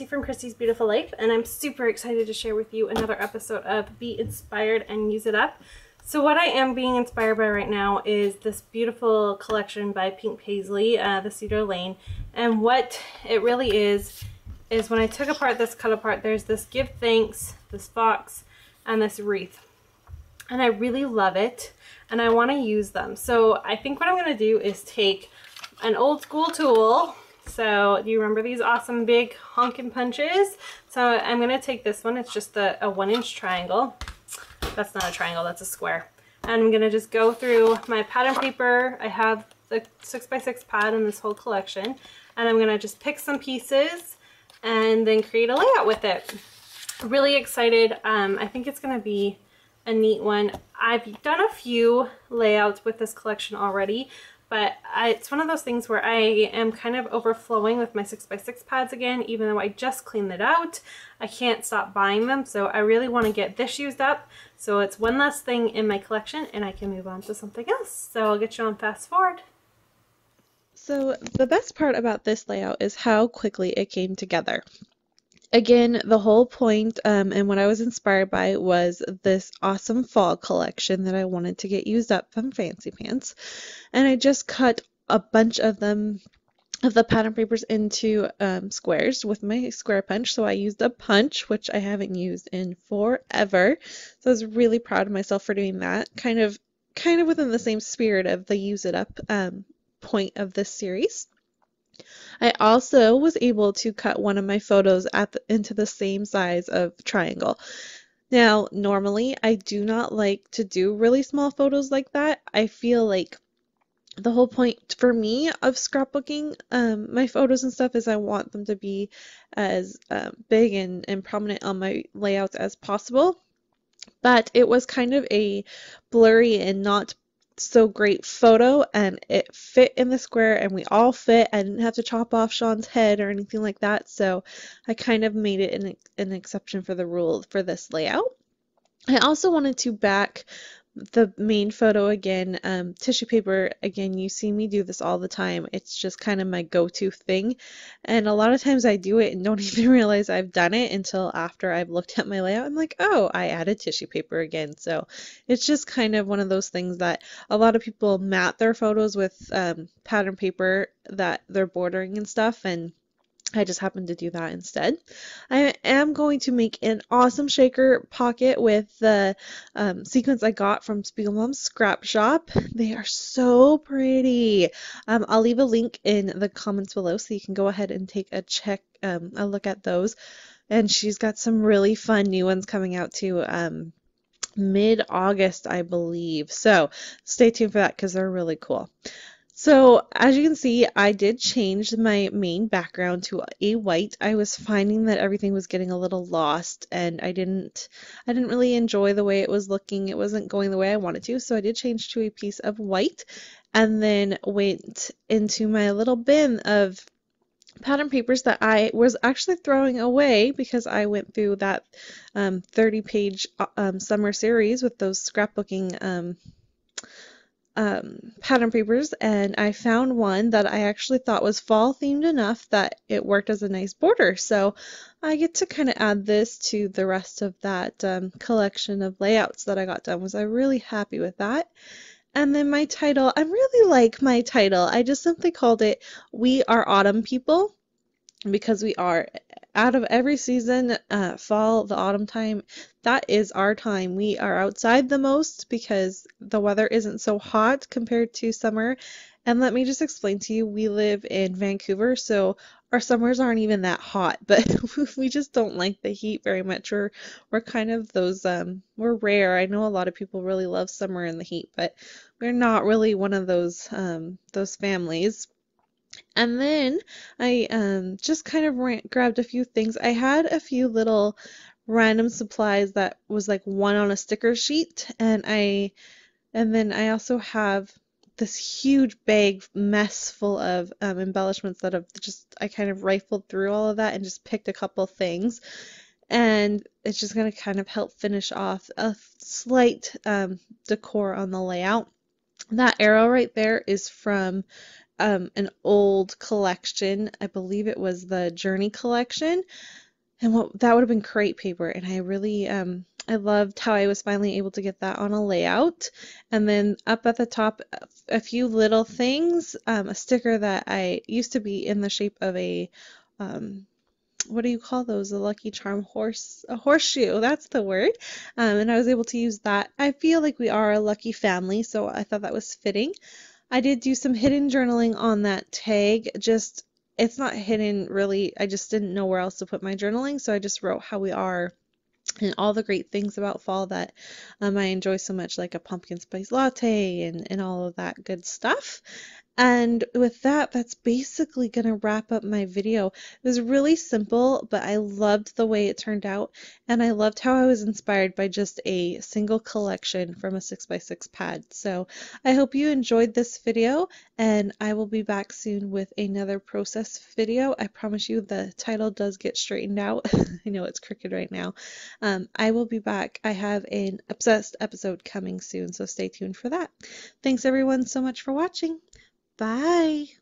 Christy from Christy's Beautiful Life, and I'm super excited to share with you another episode of Be Inspired and Use It Up. So what I am being inspired by right now is this beautiful collection by Pink Paisley, the Cedar Lane. And what it really is when I took apart this cut apart, there's this give thanks, this fox, and this wreath. And I really love it, and I want to use them. So I think what I'm going to do is take an old school tool. So do you remember these awesome big honkin' punches? So I'm going to take this one. It's just a 1-inch triangle. That's not a triangle, that's a square. And I'm going to just go through my pattern paper. I have the 6x6 pad in this whole collection. And I'm going to just pick some pieces and then create a layout with it. Really excited. I think it's going to be a neat one. I've done a few layouts with this collection already, but it's one of those things where I am kind of overflowing with my 6x6 pads again, even though I just cleaned it out. I can't stop buying them, so I really want to get this used up. So it's one less thing in my collection and I can move on to something else. So I'll get you on fast forward. So the best part about this layout is how quickly it came together. Again, the whole point and what I was inspired by was this awesome fall collection that I wanted to get used up from Fancy Pants. And I just cut a bunch of them, of the pattern papers, into squares with my square punch. So I used a punch, which I haven't used in forever. So I was really proud of myself for doing that. Kind of within the same spirit of the Use It Up point of this series. I also was able to cut one of my photos into the same size of triangle. Now, normally I do not like to do really small photos like that. I feel like the whole point for me of scrapbooking my photos and stuff is I want them to be as big and prominent on my layouts as possible. But it was kind of a blurry and not so great photo, and it fit in the square and we all fit. I didn't have to chop off Sean's head or anything like that, so I kind of made it an exception for the rule for this layout. I also wanted to back the main photo again, tissue paper. Again, you see me do this all the time. It's just kind of my go-to thing, and a lot of times I do it and don't even realize I've done it until after I've looked at my layout. I'm like, oh, I added tissue paper again. So it's just kind of one of those things that a lot of people mat their photos with pattern paper that they're bordering and stuff, and I just happened to do that instead. I am going to make an awesome shaker pocket with the sequins I got from Spiegel Mom's Scrap Shop. They are so pretty. I'll leave a link in the comments below so you can go ahead and take a look at those. And she's got some really fun new ones coming out too. Mid-August, I believe. So stay tuned for that because they're really cool. So as you can see, I did change my main background to a white. I was finding that everything was getting a little lost, and I didn't really enjoy the way it was looking. It wasn't going the way I wanted to, so I did change to a piece of white, and then went into my little bin of pattern papers that I was actually throwing away because I went through that 30-page summer series with those scrapbooking pattern papers, and I found one that I actually thought was fall themed enough that it worked as a nice border. So I get to kind of add this to the rest of that collection of layouts that I got done. Was I really happy with that? And then my title, I really like my title. I just simply called it We Are Autumn People, because we are. Out of every season, fall, the autumn time, that is our time. We are outside the most because the weather isn't so hot compared to summer. And let me just explain to you, we live in Vancouver, so our summers aren't even that hot, but we just don't like the heat very much. We're kind of those, we're rare. I know a lot of people really love summer and the heat, but we're not really one of those families. And then I just kind of grabbed a few things. I had a few little random supplies that was like one on a sticker sheet, and then I also have this huge bag mess full of embellishments that I kind of rifled through all of that and just picked a couple things. And it's just going to kind of help finish off a slight decor on the layout. That arrow right there is from an old collection. I believe it was the Journey collection. And what that would have been crepe paper, and I really I loved how I was finally able to get that on a layout. And then up at the top, a few little things, a sticker that I used to be in the shape of a what do you call those? A Lucky Charm horse, a horseshoe, that's the word. And I was able to use that. I feel like we are a lucky family, so I thought that was fitting. I did do some hidden journaling on that tag. Just, it's not hidden really. I just didn't know where else to put my journaling, so I just wrote how we are and all the great things about fall that I enjoy so much, like a pumpkin spice latte and all of that good stuff. And with that, that's basically going to wrap up my video. It was really simple, but I loved the way it turned out, and I loved how I was inspired by just a single collection from a 6x6 pad. So I hope you enjoyed this video, and I will be back soon with another process video. I promise you the title does get straightened out. I know it's crooked right now. I will be back. I have an obsessed episode coming soon, so stay tuned for that. Thanks everyone so much for watching. Bye.